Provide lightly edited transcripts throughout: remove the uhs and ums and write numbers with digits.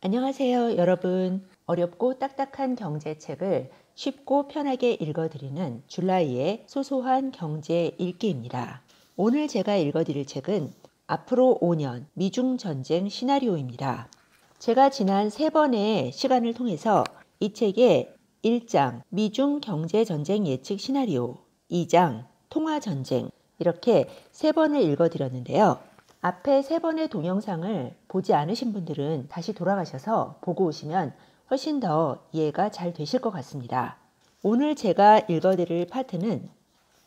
안녕하세요, 여러분. 어렵고 딱딱한 경제책을 쉽고 편하게 읽어드리는 줄라이의 소소한 경제 읽기입니다. 오늘 제가 읽어드릴 책은 앞으로 5년 미중 전쟁 시나리오입니다. 제가 지난 3번의 시간을 통해서 이 책의 1장 미중 경제 전쟁 예측 시나리오, 2장 통화 전쟁 이렇게 3번을 읽어드렸는데요. 앞에 3번의 동영상을 보지 않으신 분들은 다시 돌아가셔서 보고 오시면 훨씬 더 이해가 잘 되실 것 같습니다. 오늘 제가 읽어드릴 파트는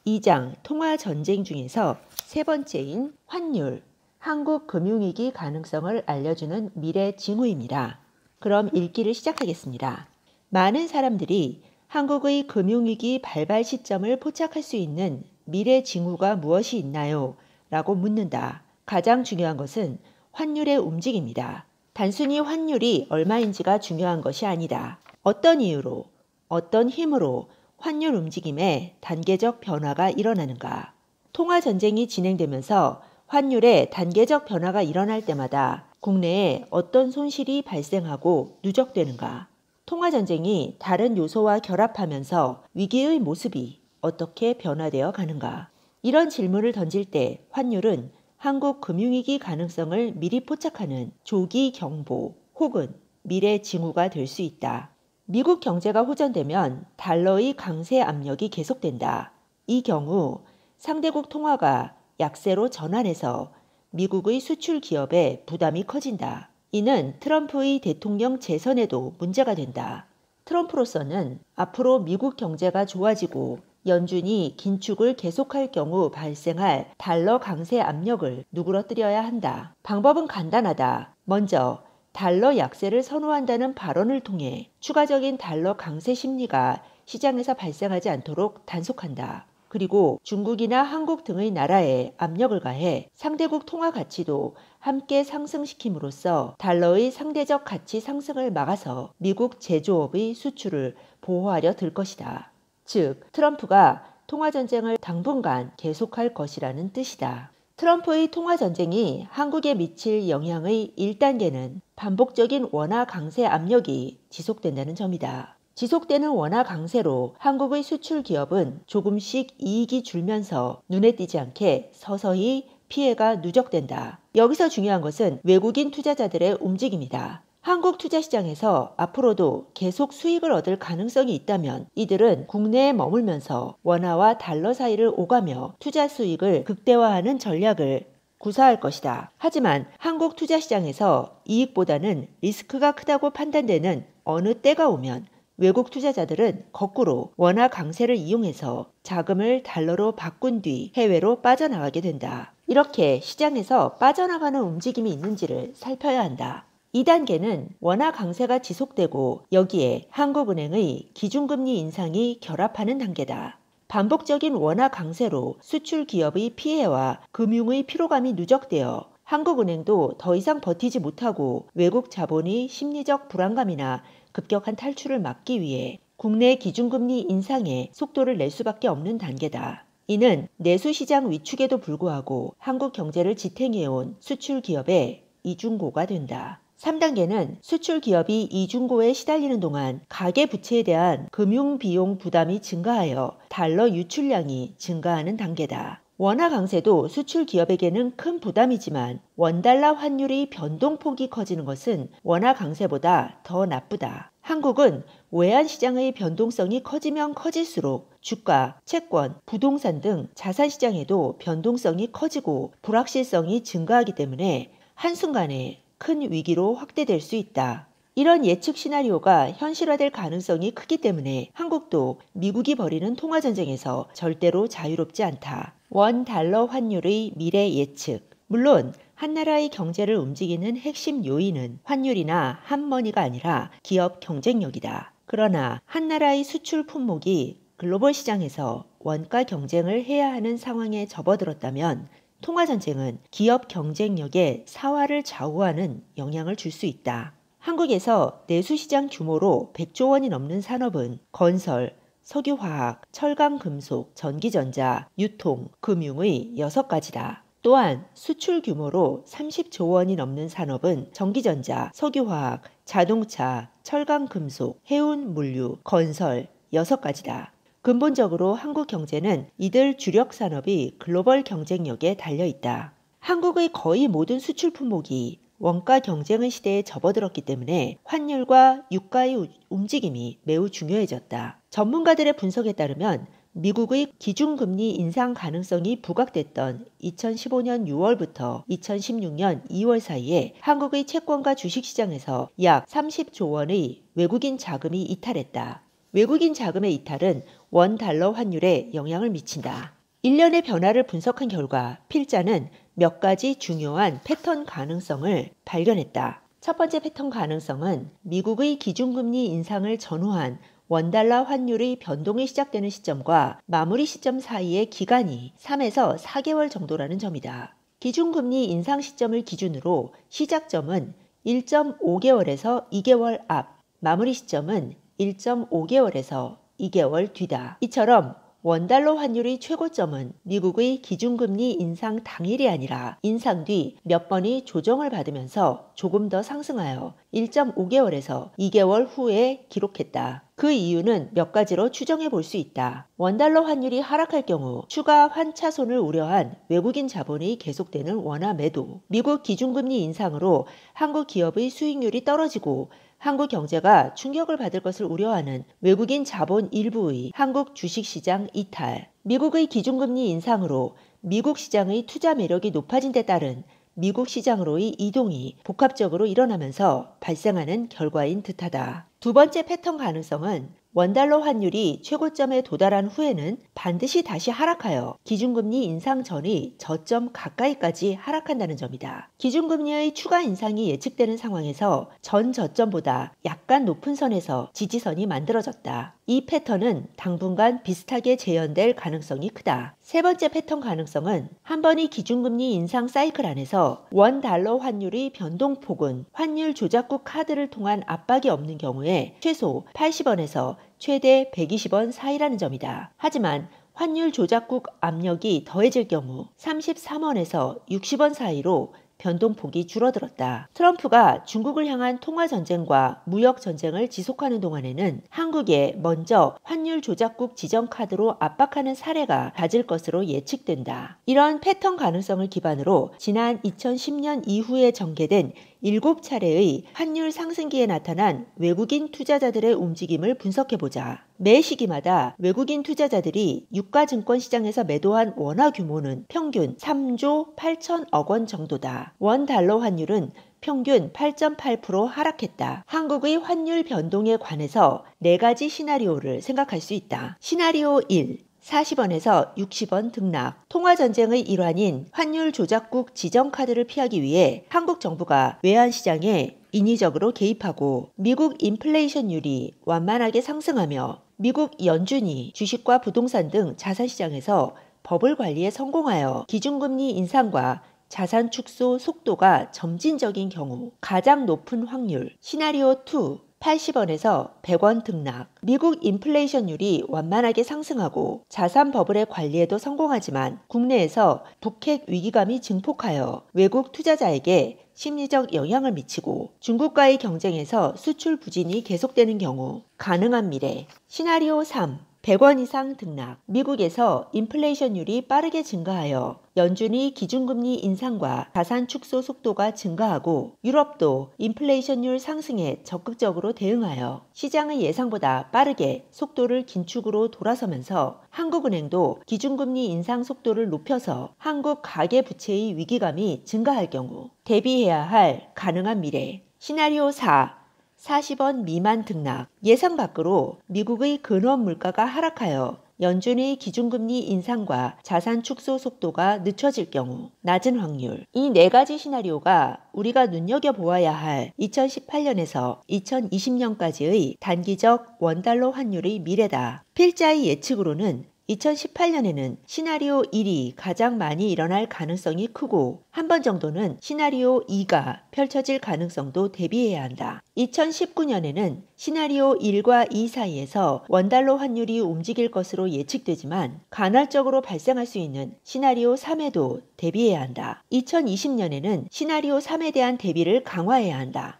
2장 통화 전쟁 중에서 3번째인 환율, 한국 금융위기 가능성을 알려주는 미래 징후입니다. 그럼 읽기를 시작하겠습니다. 많은 사람들이 한국의 금융위기 발발 시점을 포착할 수 있는 미래 징후가 무엇이 있나요? 라고 묻는다. 가장 중요한 것은 환율의 움직임이다. 단순히 환율이 얼마인지가 중요한 것이 아니다. 어떤 이유로, 어떤 힘으로 환율 움직임에 단계적 변화가 일어나는가. 통화 전쟁이 진행되면서 환율에 단계적 변화가 일어날 때마다 국내에 어떤 손실이 발생하고 누적되는가. 통화 전쟁이 다른 요소와 결합하면서 위기의 모습이 어떻게 변화되어 가는가. 이런 질문을 던질 때 환율은 한국 금융위기 가능성을 미리 포착하는 조기 경보 혹은 미래 징후가 될 수 있다. 미국 경제가 호전되면 달러의 강세 압력이 계속된다. 이 경우 상대국 통화가 약세로 전환해서 미국의 수출 기업의 부담이 커진다. 이는 트럼프의 대통령 재선에도 문제가 된다. 트럼프로서는 앞으로 미국 경제가 좋아지고 연준이 긴축을 계속할 경우 발생할 달러 강세 압력을 누그러뜨려야 한다. 방법은 간단하다. 먼저 달러 약세를 선호한다는 발언을 통해 추가적인 달러 강세 심리가 시장에서 발생하지 않도록 단속한다. 그리고 중국이나 한국 등의 나라에 압력을 가해 상대국 통화 가치도 함께 상승시킴으로써 달러의 상대적 가치 상승을 막아서 미국 제조업의 수출을 보호하려 들 것이다. 즉, 트럼프가 통화전쟁을 당분간 계속할 것이라는 뜻이다. 트럼프의 통화전쟁이 한국에 미칠 영향의 1단계는 반복적인 원화 강세 압력이 지속된다는 점이다. 지속되는 원화 강세로 한국의 수출 기업은 조금씩 이익이 줄면서 눈에 띄지 않게 서서히 피해가 누적된다. 여기서 중요한 것은 외국인 투자자들의 움직임이다. 한국 투자시장에서 앞으로도 계속 수익을 얻을 가능성이 있다면 이들은 국내에 머물면서 원화와 달러 사이를 오가며 투자 수익을 극대화하는 전략을 구사할 것이다. 하지만 한국 투자시장에서 이익보다는 리스크가 크다고 판단되는 어느 때가 오면 외국 투자자들은 거꾸로 원화 강세를 이용해서 자금을 달러로 바꾼 뒤 해외로 빠져나가게 된다. 이렇게 시장에서 빠져나가는 움직임이 있는지를 살펴야 한다. 2단계는 원화 강세가 지속되고 여기에 한국은행의 기준금리 인상이 결합하는 단계다. 반복적인 원화 강세로 수출 기업의 피해와 금융의 피로감이 누적되어 한국은행도 더 이상 버티지 못하고 외국 자본의 심리적 불안감이나 급격한 탈출을 막기 위해 국내 기준금리 인상에 속도를 낼 수밖에 없는 단계다. 이는 내수시장 위축에도 불구하고 한국 경제를 지탱해온 수출 기업의 이중고가 된다. 3단계는 수출 기업이 이중고에 시달리는 동안 가계부채에 대한 금융비용 부담이 증가하여 달러 유출량이 증가하는 단계다. 원화 강세도 수출 기업에게는 큰 부담이지만 원달러 환율의 변동폭이 커지는 것은 원화 강세보다 더 나쁘다. 한국은 외환시장의 변동성이 커지면 커질수록 주가, 채권, 부동산 등 자산시장에도 변동성이 커지고 불확실성이 증가하기 때문에 한순간에 큰 위기로 확대될 수 있다. 이런 예측 시나리오가 현실화될 가능성이 크기 때문에 한국도 미국이 벌이는 통화전쟁에서 절대로 자유롭지 않다. 원 달러 환율의 미래 예측. 물론 한 나라의 경제를 움직이는 핵심 요인은 환율이나 한머니가 아니라 기업 경쟁력이다. 그러나 한 나라의 수출 품목이 글로벌 시장에서 원가 경쟁을 해야 하는 상황에 접어들었다면 통화전쟁은 기업 경쟁력에 사활을 좌우하는 영향을 줄 수 있다. 한국에서 내수시장 규모로 100조 원이 넘는 산업은 건설, 석유화학, 철강금속, 전기전자, 유통, 금융의 6가지다. 또한 수출 규모로 30조 원이 넘는 산업은 전기전자, 석유화학, 자동차, 철강금속, 해운물류, 건설 6가지다. 근본적으로 한국 경제는 이들 주력 산업이 글로벌 경쟁력에 달려있다. 한국의 거의 모든 수출 품목이 원가 경쟁의 시대에 접어들었기 때문에 환율과 유가의 움직임이 매우 중요해졌다. 전문가들의 분석에 따르면 미국의 기준금리 인상 가능성이 부각됐던 2015년 6월부터 2016년 2월 사이에 한국의 채권과 주식시장에서 약 30조 원의 외국인 자금이 이탈했다. 외국인 자금의 이탈은 원 달러 환율에 영향을 미친다. 일련의 변화를 분석한 결과 필자는 몇 가지 중요한 패턴 가능성을 발견했다. 첫 번째 패턴 가능성은 미국의 기준금리 인상을 전후한 원달러 환율의 변동이 시작되는 시점과 마무리 시점 사이의 기간이 3에서 4개월 정도라는 점이다. 기준금리 인상 시점을 기준으로 시작점은 1.5개월에서 2개월 앞, 마무리 시점은 1.5개월에서 2개월 뒤다. 이처럼 원달러 환율의 최고점은 미국의 기준금리 인상 당일이 아니라 인상 뒤 몇 번의 조정을 받으면서 조금 더 상승하여 1.5개월에서 2개월 후에 기록했다. 그 이유는 몇 가지로 추정해 볼 수 있다. 원달러 환율이 하락할 경우 추가 환차손을 우려한 외국인 자본이 계속되는 원화 매도, 미국 기준금리 인상으로 한국 기업의 수익률이 떨어지고 한국 경제가 충격을 받을 것을 우려하는 외국인 자본 일부의 한국 주식시장 이탈, 미국의 기준금리 인상으로 미국 시장의 투자 매력이 높아진 데 따른 미국 시장으로의 이동이 복합적으로 일어나면서 발생하는 결과인 듯하다. 두 번째 패턴 가능성은 원달러 환율이 최고점에 도달한 후에는 반드시 다시 하락하여 기준금리 인상 전의 저점 가까이까지 하락한다는 점이다. 기준금리의 추가 인상이 예측되는 상황에서 전 저점보다 약간 높은 선에서 지지선이 만들어졌다. 이 패턴은 당분간 비슷하게 재현될 가능성이 크다. 세 번째 패턴 가능성은 한 번의 기준금리 인상 사이클 안에서 원달러 환율의 변동폭은 환율 조작국 카드를 통한 압박이 없는 경우에 최소 80원에서 최대 120원 사이라는 점이다. 하지만 환율 조작국 압력이 더해질 경우 33원에서 60원 사이로 변동폭이 줄어들었다. 트럼프가 중국을 향한 통화전쟁과 무역전쟁을 지속하는 동안에는 한국에 먼저 환율 조작국 지정 카드로 압박하는 사례가 잦을 것으로 예측된다. 이런 패턴 가능성을 기반으로 지난 2010년 이후에 전개된 7차례의 환율 상승기에 나타난 외국인 투자자들의 움직임을 분석해보자. 매 시기마다 외국인 투자자들이 유가증권 시장에서 매도한 원화 규모는 평균 3조 8천억 원 정도다. 원 달러 환율은 평균 8.8% 하락했다. 한국의 환율 변동에 관해서 4가지 시나리오를 생각할 수 있다. 시나리오 1. 40원에서 60원 등락. 통화전쟁의 일환인 환율 조작국 지정카드를 피하기 위해 한국 정부가 외환시장에 인위적으로 개입하고 미국 인플레이션율이 완만하게 상승하며 미국 연준이 주식과 부동산 등 자산시장에서 버블 관리에 성공하여 기준금리 인상과 자산 축소 속도가 점진적인 경우 가장 높은 확률. 시나리오 2. 80원에서 100원 등락. 미국 인플레이션율이 완만하게 상승하고 자산 버블의 관리에도 성공하지만 국내에서 북핵 위기감이 증폭하여 외국 투자자에게 심리적 영향을 미치고 중국과의 경쟁에서 수출 부진이 계속되는 경우 가능한 미래. 시나리오 3. 100원 이상 등락. 미국에서 인플레이션율이 빠르게 증가하여 연준이 기준금리 인상과 자산 축소 속도가 증가하고 유럽도 인플레이션율 상승에 적극적으로 대응하여 시장의 예상보다 빠르게 속도를 긴축으로 돌아서면서 한국은행도 기준금리 인상 속도를 높여서 한국 가계부채의 위기감이 증가할 경우 대비해야 할 가능한 미래. 시나리오 4. 40원 미만 등락. 예상 밖으로 미국의 근원 물가가 하락하여 연준의 기준금리 인상과 자산 축소 속도가 늦춰질 경우 낮은 확률. 이 4가지 시나리오가 우리가 눈여겨보아야 할 2018년에서 2020년까지의 단기적 원달러 환율의 미래다. 필자의 예측으로는 2018년에는 시나리오 1이 가장 많이 일어날 가능성이 크고 한 번 정도는 시나리오 2가 펼쳐질 가능성도 대비해야 한다. 2019년에는 시나리오 1과 2 사이에서 원달러 환율이 움직일 것으로 예측되지만 간헐적으로 발생할 수 있는 시나리오 3에도 대비해야 한다. 2020년에는 시나리오 3에 대한 대비를 강화해야 한다.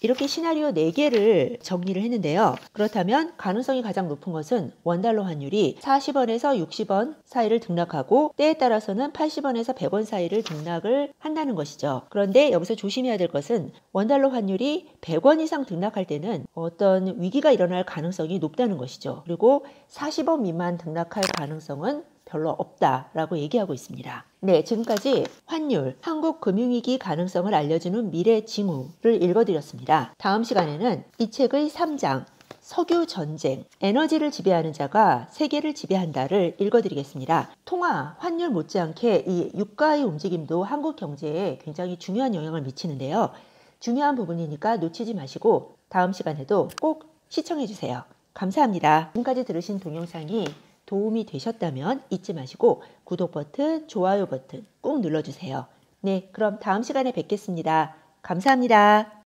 이렇게 시나리오 4개를 정리를 했는데요. 그렇다면 가능성이 가장 높은 것은 원달러 환율이 40원에서 60원 사이를 등락하고 때에 따라서는 80원에서 100원 사이를 등락을 한다는 것이죠. 그런데 여기서 조심해야 될 것은 원달러 환율이 100원 이상 등락할 때는 어떤 위기가 일어날 가능성이 높다는 것이죠. 그리고 40원 미만 등락할 가능성은 별로 없다라고 얘기하고 있습니다. 네, 지금까지 환율, 한국 금융위기 가능성을 알려주는 미래 징후를 읽어드렸습니다. 다음 시간에는 이 책의 3장, 석유 전쟁, 에너지를 지배하는 자가 세계를 지배한다를 읽어드리겠습니다. 통화, 환율 못지않게 이 유가의 움직임도 한국 경제에 굉장히 중요한 영향을 미치는데요. 중요한 부분이니까 놓치지 마시고 다음 시간에도 꼭 시청해주세요. 감사합니다. 지금까지 들으신 동영상이 도움이 되셨다면 잊지 마시고 구독 버튼, 좋아요 버튼 꼭 눌러주세요. 네, 그럼 다음 시간에 뵙겠습니다. 감사합니다.